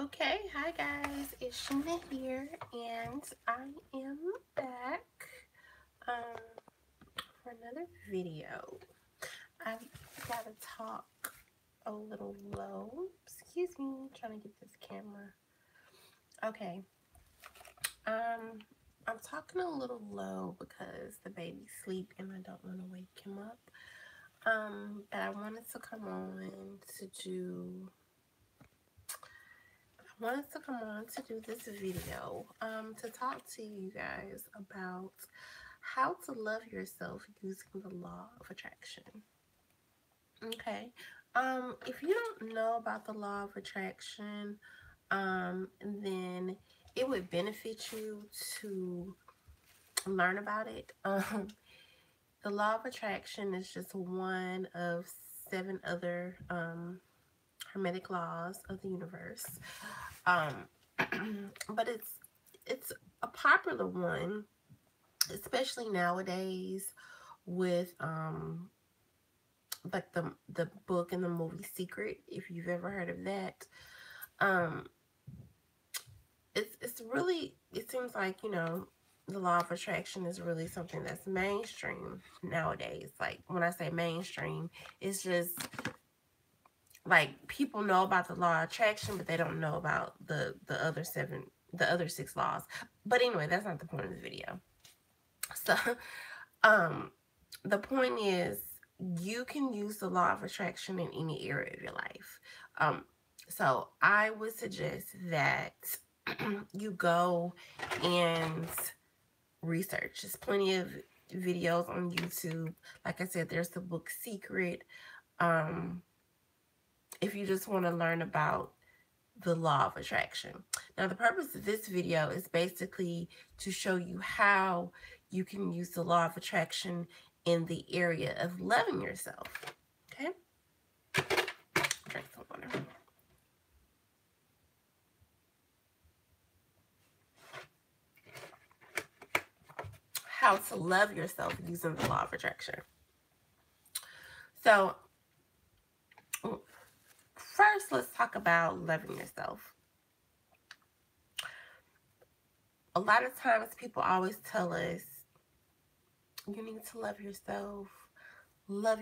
Okay, hi guys, it's Sheena here, and I am back um, for another video. I've got to talk a little low. Excuse me, trying to get this camera. Okay, um, I'm talking a little low because the baby's asleep and I don't want to wake him up. But I wanted to come on to do this video to talk to you guys about how to love yourself using the law of attraction. Okay. If you don't know about the law of attraction, then it would benefit you to learn about it. The law of attraction is just one of 7 other hermetic laws of the universe. Um, but it's a popular one, especially nowadays with like the book and the movie Secret, if you've ever heard of that. Um, it's really, it seems like, the law of attraction is really something that's mainstream nowadays. Like when I say mainstream, it's just like people know about the law of attraction, but they don't know about the other 6 laws. But anyway, that's not the point of the video. So, um, the point is you can use the law of attraction in any area of your life. So I would suggest that you go and research. There's plenty of videos on YouTube. Like I said, there's the book Secret. Um, if you just want to learn about the law of attraction. Now, the purpose of this video is basically to show you how you can use the law of attraction in the area of loving yourself. Okay? Drink some water. How to love yourself using the law of attraction. So, first, let's talk about loving yourself. A lot of times people always tell us, you need to love yourself, know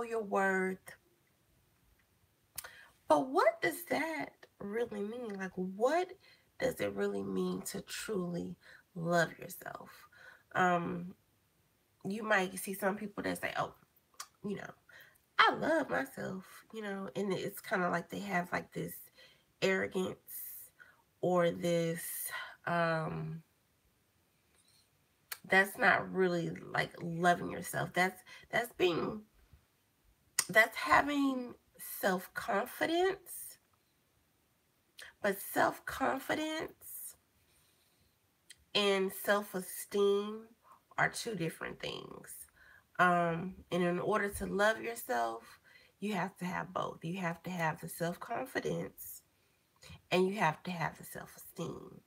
your worth. But what does that really mean? Like, what does it really mean to truly love yourself? You might see some people that say, oh, you know, I love myself, and it's kind of like they have like this arrogance or this, that's not really like loving yourself. That's having self-confidence, but self-confidence and self-esteem are 2 different things. And in order to love yourself, you have to have both. You have to have the self-confidence and you have to have the self-esteem.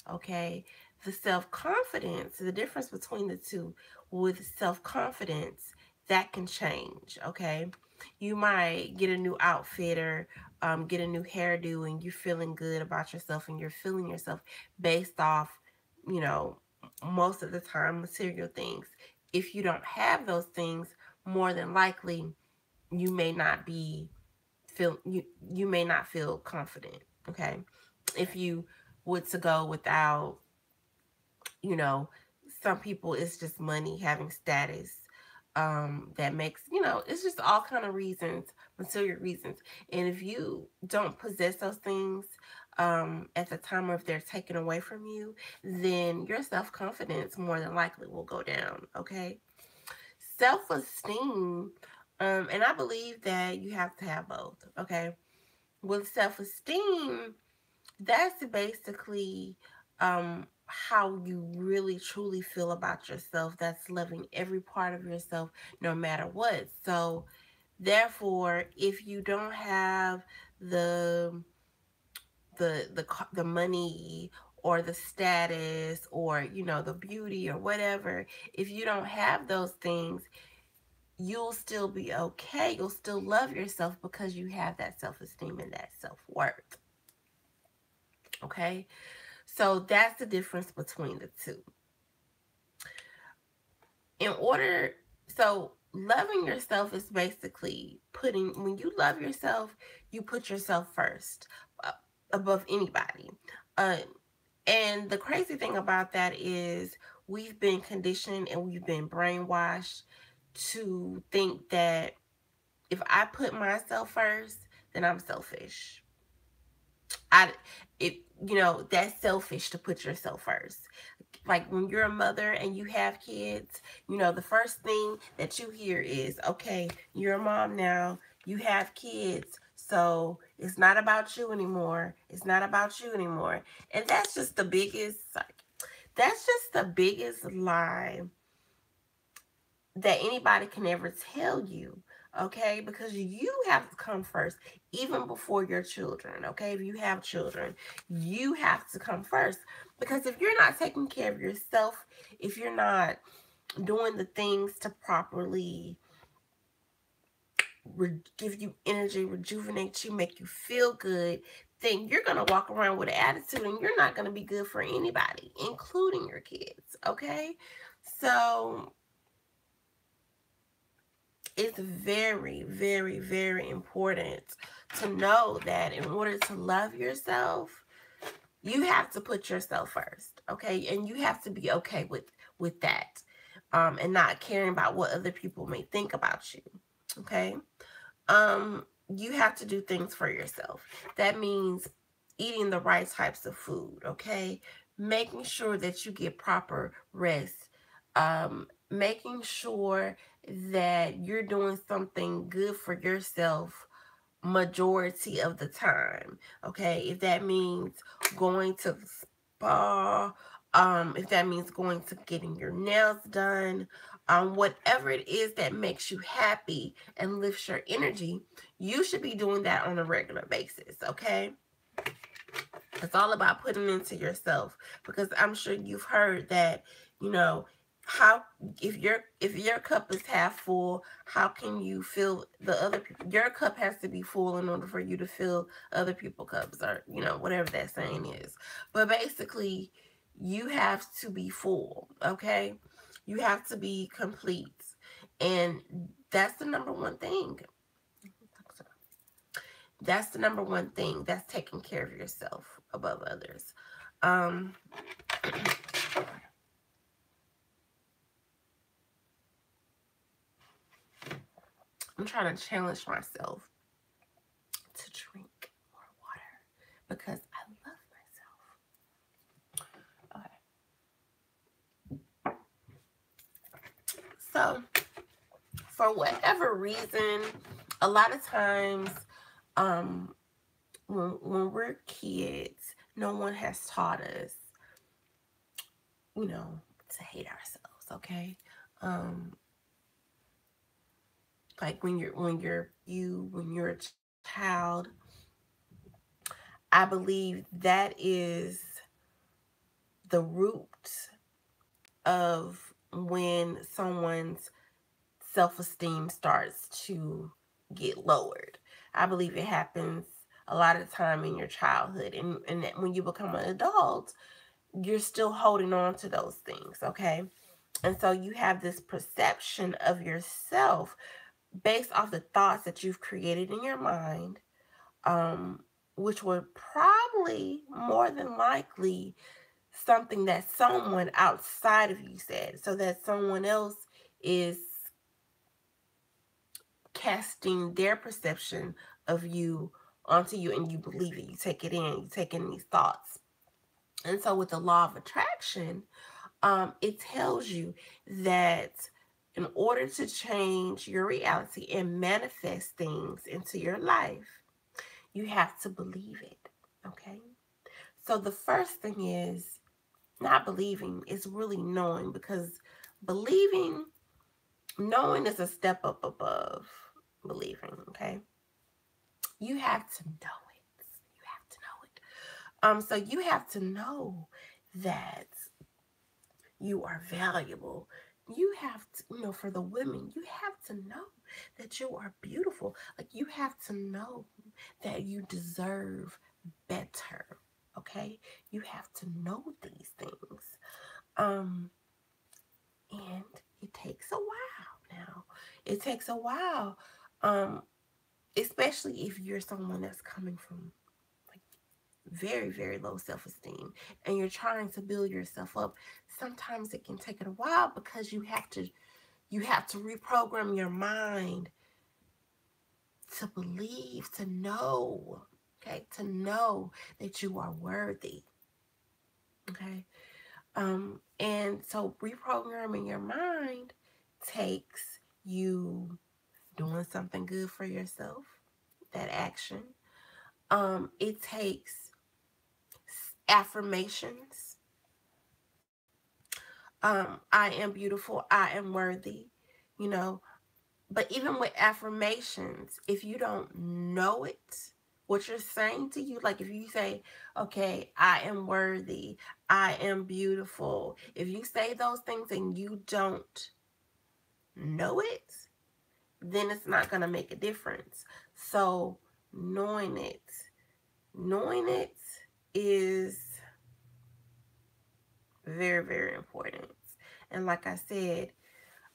Okay? The self-confidence, the difference between the two, with self-confidence, that can change. Okay? You might get a new outfit or get a new hairdo and you're feeling good about yourself and you're feeling yourself based off, most of the time material things. If you don't have those things, more than likely you may not feel confident. Okay? If you would to go without, some people, it's just money, having status, that makes, it's just all kind of reasons, material reasons. And if you don't possess those things at the time, or if they're taken away from you, then your self-confidence more than likely will go down. Okay? Self-esteem, and I believe that you have to have both. Okay? With self-esteem, that's basically how you really truly feel about yourself. That's loving every part of yourself no matter what. So therefore, if you don't have the money or the status or the beauty or whatever, if you don't have those things, you'll still be okay. You'll still love yourself because you have that self-esteem and that self-worth. Okay? So that's the difference between the two. So loving yourself is basically when you love yourself, you put yourself first, above anybody. Uh, and the crazy thing about that is we've been conditioned and we've been brainwashed to think that if I put myself first, then I'm selfish. That's selfish to put yourself first. Like when you're a mother and you have kids, the first thing that you hear is, okay, you're a mom now, you have kids, so it's not about you anymore. It's not about you anymore. And that's just the biggest lie that anybody can ever tell you. Okay, because you have to come first, even before your children. Okay, if you have children, you have to come first, because if you're not taking care of yourself, if you're not doing the things to properly give you energy, rejuvenate you, make you feel good, then you're going to walk around with an attitude and you're not going to be good for anybody, including your kids. Okay, so it's very, very, very important to know that in order to love yourself, you have to put yourself first, okay? And you have to be okay with that, and not caring about what other people may think about you, okay? You have to do things for yourself. That means eating the right types of food, okay? Making sure that you get proper rest, making sure that you're doing something good for yourself majority of the time, okay? If that means going to the spa, if that means going to getting your nails done, whatever it is that makes you happy and lifts your energy, you should be doing that on a regular basis, okay? It's all about putting into yourself, because I'm sure you've heard that, how if your cup is half full, how can you fill the other people? Your cup has to be full in order for you to fill other people's cups, or whatever that saying is. But basically, you have to be full, okay? You have to be complete, and that's the number one thing. That's the number one thing. That's taking care of yourself above others. I'm trying to challenge myself to drink more water because I love myself. Okay. So, for whatever reason, a lot of times, when we're kids, no one has taught us, to hate ourselves, okay? Like when you're a child, I believe that is the root of when someone's self-esteem starts to get lowered. I believe it happens a lot of the time in your childhood, and when you become an adult, you're still holding on to those things, okay? And so you have this perception of yourself based off the thoughts that you've created in your mind, which were probably more than likely something that someone outside of you said, so that someone else is casting their perception of you onto you, and you believe it, you take it in, you take in these thoughts. And so with the law of attraction, it tells you that in order to change your reality and manifest things into your life, you have to believe it, okay? So the first thing is not believing, it's really knowing, because knowing is a step up above believing, okay? You have to know it. You have to know it. So you have to know that you are valuable, you have to, for the women, you have to know that you are beautiful. Like, you have to know that you deserve better. Okay? You have to know these things. Um, and it takes a while now. It takes a while. Um, especially if you're someone that's coming from like very, very low self-esteem and you're trying to build yourself up. Sometimes it can take it a while because you have to reprogram your mind to believe, to know, okay, to know that you are worthy, okay. And so reprogramming your mind takes you doing something good for yourself, that action. It takes affirmations. I am beautiful, I am worthy, you know. But even with affirmations, if you don't know it, what you're saying to you, like if you say, okay, I am worthy, I am beautiful, if you say those things and you don't know it, then it's not going to make a difference. So knowing it is very, very important. And like I said,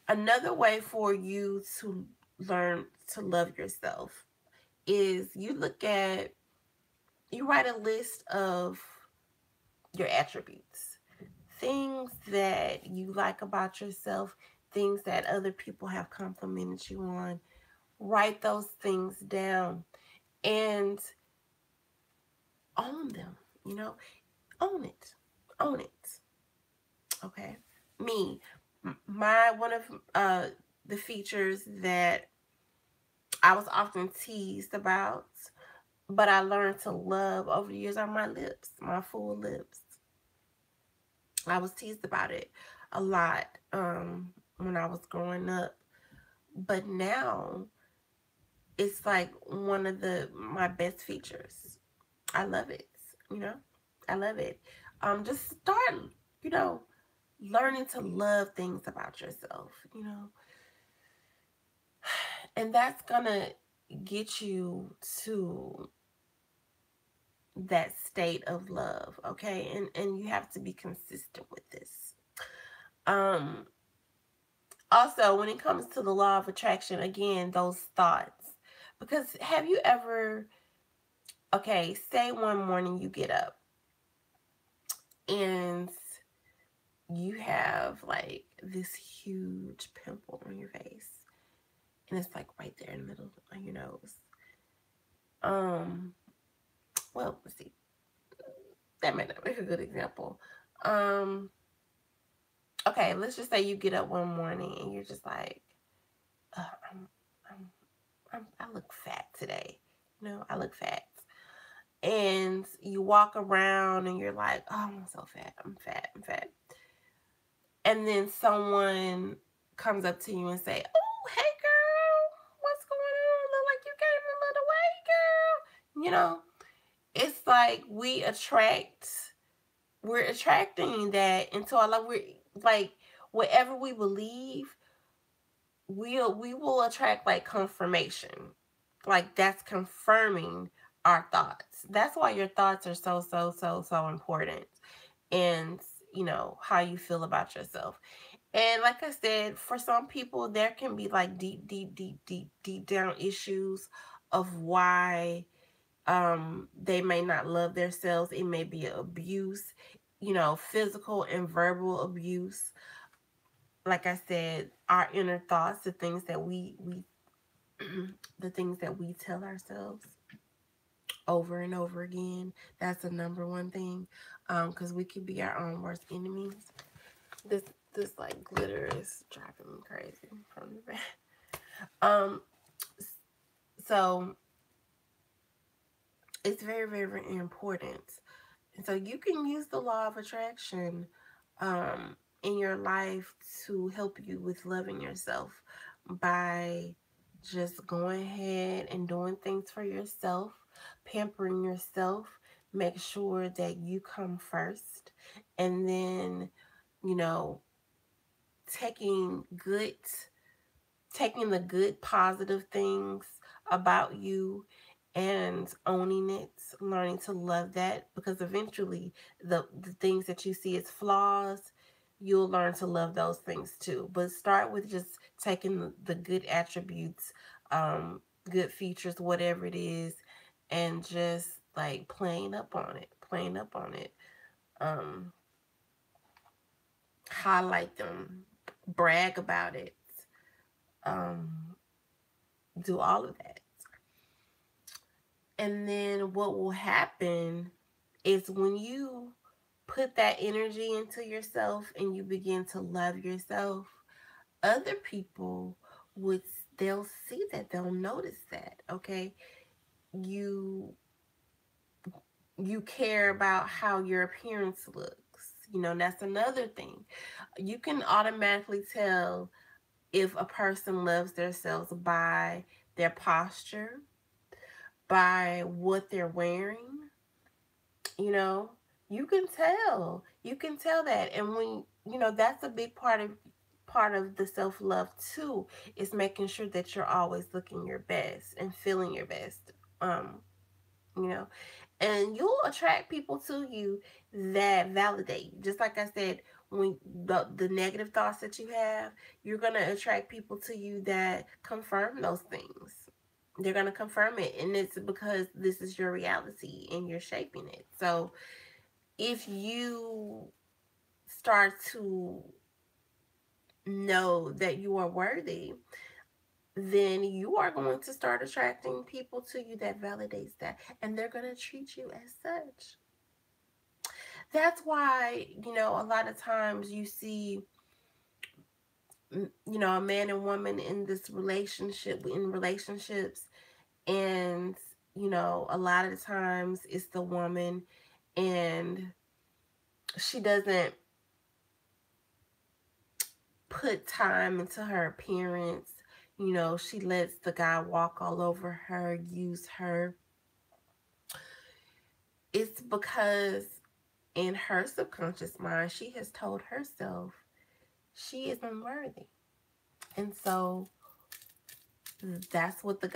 another way for you to learn to love yourself is you write a list of your attributes, things that you like about yourself, things that other people have complimented you on. Write those things down and own them, you know, own it, own it. Okay. Me, my one of the features that I was often teased about, but I learned to love over the years are my lips, my full lips. I was teased about it a lot when I was growing up, but now it's like one of my best features. I love it, you know. I love it. Just start, you know, learning to love things about yourself, you know, and that's gonna get you to that state of love, okay? And you have to be consistent with this. Um Also, when it comes to the law of attraction, again, those thoughts. Because have you ever, okay, say one morning you get up and you have like this huge pimple on your face and it's like right there in the middle of your nose. Um, well, let's see. That might not make a good example. Um, okay, let's just say you get up one morning and you're just like, uh, I'm, I look fat today. You know, I look fat. And you walk around and you're like, oh, I'm so fat. I'm fat. I'm fat. And then someone comes up to you and say, oh, hey, girl, what's going on? Look like you gained a little weight, girl. You know, it's like we're attracting that into our life. We're like, whatever we believe, we will attract like confirmation. Like that's confirming our thoughts. That's why your thoughts are so important. And you know how you feel about yourself. And like I said, for some people there can be like deep down issues of why they may not love themselves. It may be abuse, you know, physical and verbal abuse. Like I said, our inner thoughts, the things that we the things that we tell ourselves over and over again. That's the number one thing, because we could be our own worst enemies. This this like glitter is driving me crazy from the back. Um, so it's very, very, very important. And so you can use the law of attraction in your life to help you with loving yourself by just going ahead and doing things for yourself, pampering yourself, make sure that you come first, and then, you know, taking the good positive things about you and owning it, learning to love that, because eventually the things that you see as flaws, you'll learn to love those things too. But start with just taking the good attributes, good features, whatever it is, and just like playing up on it, um, highlight them, brag about it, um, do all of that. And then what will happen is when you put that energy into yourself and you begin to love yourself, other people would, they'll see that, they'll notice that, okay? You you care about how your appearance looks. You know, that's another thing. You can automatically tell if a person loves themselves by their posture, by what they're wearing, you know. You can tell that. And when, you know, that's a big part of the self-love too, is making sure that you're always looking your best and feeling your best. You know, and you'll attract people to you that validate you. Just like I said, when the negative thoughts that you have, you're going to attract people to you that confirm those things. They're going to confirm it, and it's because this is your reality and you're shaping it. So if you start to know that you are worthy, then you are going to start attracting people to you that validates that, and they're going to treat you as such. That's why, you know, a lot of times you see, you know, a man and woman in this relationship, in relationships, and, you know, a lot of the times it's the woman, and she doesn't put time into her appearance. You know, she lets the guy walk all over her, use her. It's because in her subconscious mind, she has told herself she is unworthy. And so that's why the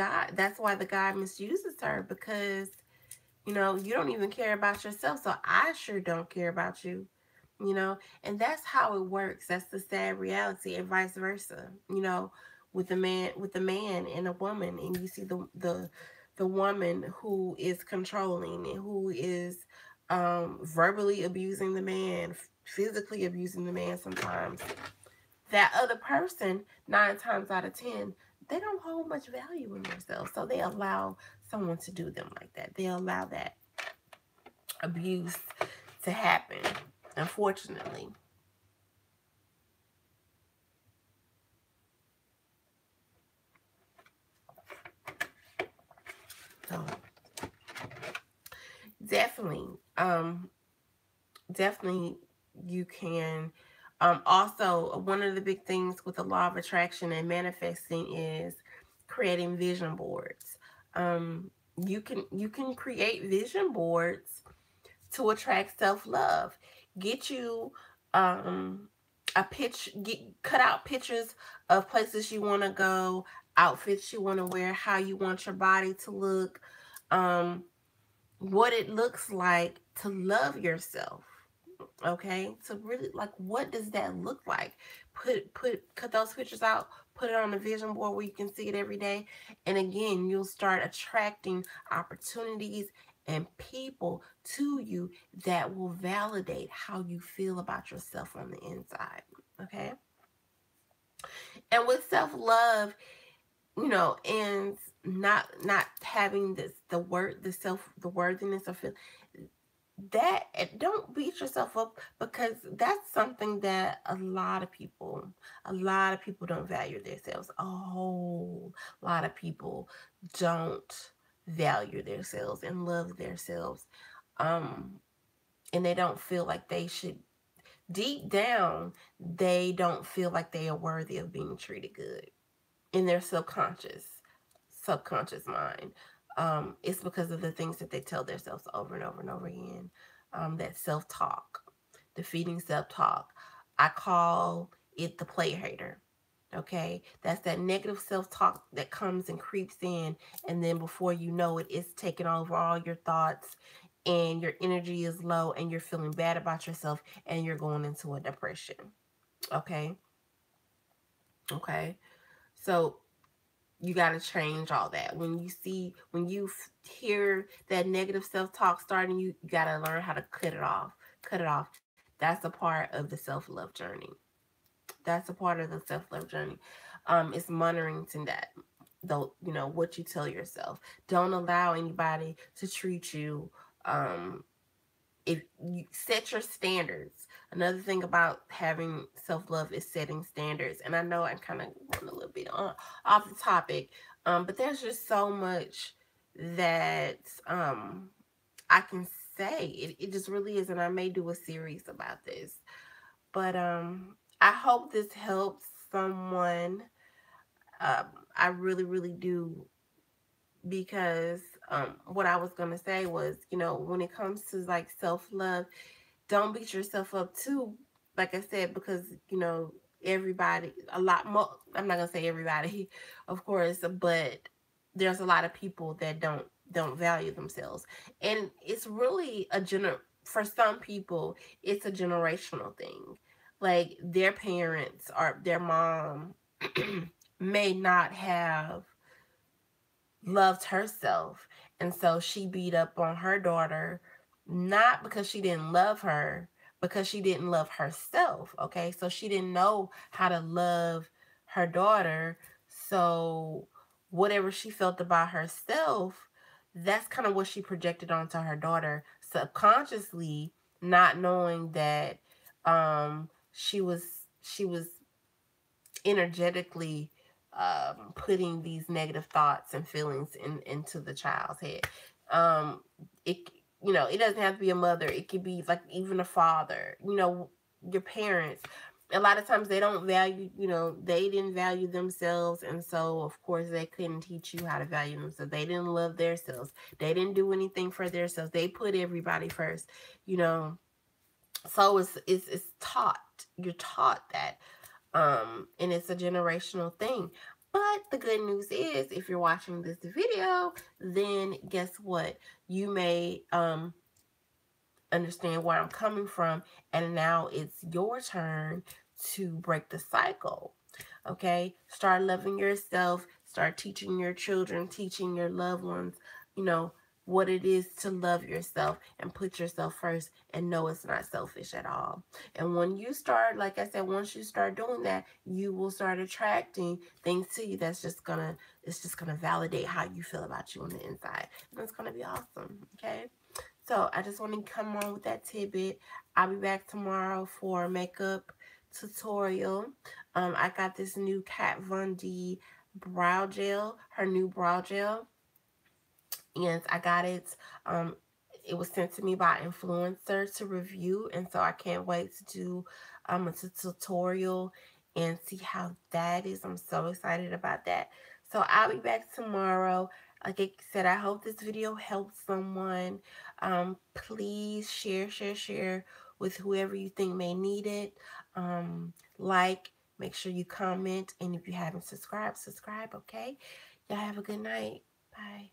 guy misuses her, because, you know, you don't even care about yourself, so I sure don't care about you. You know, and that's how it works. That's the sad reality, and vice versa. You know, with the man and a woman, and you see the woman who is controlling and who is verbally abusing the man, physically abusing the man sometimes. That other person, 9 times out of 10, they don't hold much value in themselves, so they allow someone to do them like that. They allow that abuse to happen, unfortunately. So definitely, definitely you can. Also, one of the big things with the law of attraction and manifesting is creating vision boards. You can create vision boards to attract self-love. Get you um cut out pictures of places you want to go, outfits you want to wear, how you want your body to look, um what it looks like to love yourself. Okay, so really, like, what does that look like? Cut those pictures out, put it on a vision board where you can see it every day, and again, you'll start attracting opportunities and people to you that will validate how you feel about yourself on the inside. Okay, and with self-love, you know, and not having this the worthiness of feel that, don't beat yourself up, because that's something that a lot of people don't value themselves. A whole lot of people don't value themselves and love themselves, um and they don't feel like they should. Deep down, they don't feel like they are worthy of being treated good in their subconscious mind. It's because of the things that they tell themselves over and over and over again. That self-talk, defeating self-talk. I call the player hater. Okay, that's that negative self-talk that comes and creeps in, and then before you know it, it's taking over all your thoughts, and your energy is low, and you're feeling bad about yourself, and you're going into a depression. Okay, okay. So you got to change all that. When you hear that negative self-talk starting, you got to learn how to cut it off. Cut it off. That's a part of the self-love journey. That's a part of the self-love journey. It's monitoring to that. Though, what you tell yourself. Don't allow anybody to treat you. If you set your standards. Another thing about having self-love is setting standards. And I know I'm kind of going a little bit off the topic, but there's just so much that I can say. It just really is, and I may do a series about this. But I hope this helps someone. Um, I really, really do, because what I was gonna say was, when it comes to like self-love, don't beat yourself up too. Like I said, because everybody, a lot more. I'm not gonna say everybody, of course, but there's a lot of people that don't value themselves, and it's really for some people, it's a generational thing. Like their parents or their mom may not have loved herself. And so she beat up on her daughter, not because she didn't love her, because she didn't love herself. Okay. So she didn't know how to love her daughter. So whatever she felt about herself, that's kind of what she projected onto her daughter subconsciously, not knowing that she was energetically putting these negative thoughts and feelings into the child's head. Um, it it doesn't have to be a mother. It could be like even a father. Your parents. A lot of times they don't value. They didn't value themselves, and so of course they couldn't teach you how to value themselves. They didn't love themselves. They didn't do anything for themselves. They put everybody first. You know, so it's taught. You're taught that, and it's a generational thing. But the good news is, if you're watching this video, then guess what? You may understand where I'm coming from, and now it's your turn to break the cycle. Okay, start loving yourself, start teaching your children, teaching your loved ones, you know, what it is to love yourself and put yourself first, and know it's not selfish at all. And when you start, like I said, once you start doing that, you will start attracting things to you it's just gonna validate how you feel about you on the inside. And it's gonna be awesome. Okay. So I just want to come on with that tidbit. I'll be back tomorrow for a makeup tutorial. I got this new Kat Von D brow gel, her new brow gel. And I got it. It was sent to me by influencer to review, and so I can't wait to do a tutorial and see how that is. I'm so excited about that. So I'll be back tomorrow. Like I said, I hope this video helps someone. Please share with whoever you think may need it. Like, make sure you comment, and if you haven't subscribed, subscribe, okay? Y'all have a good night. Bye.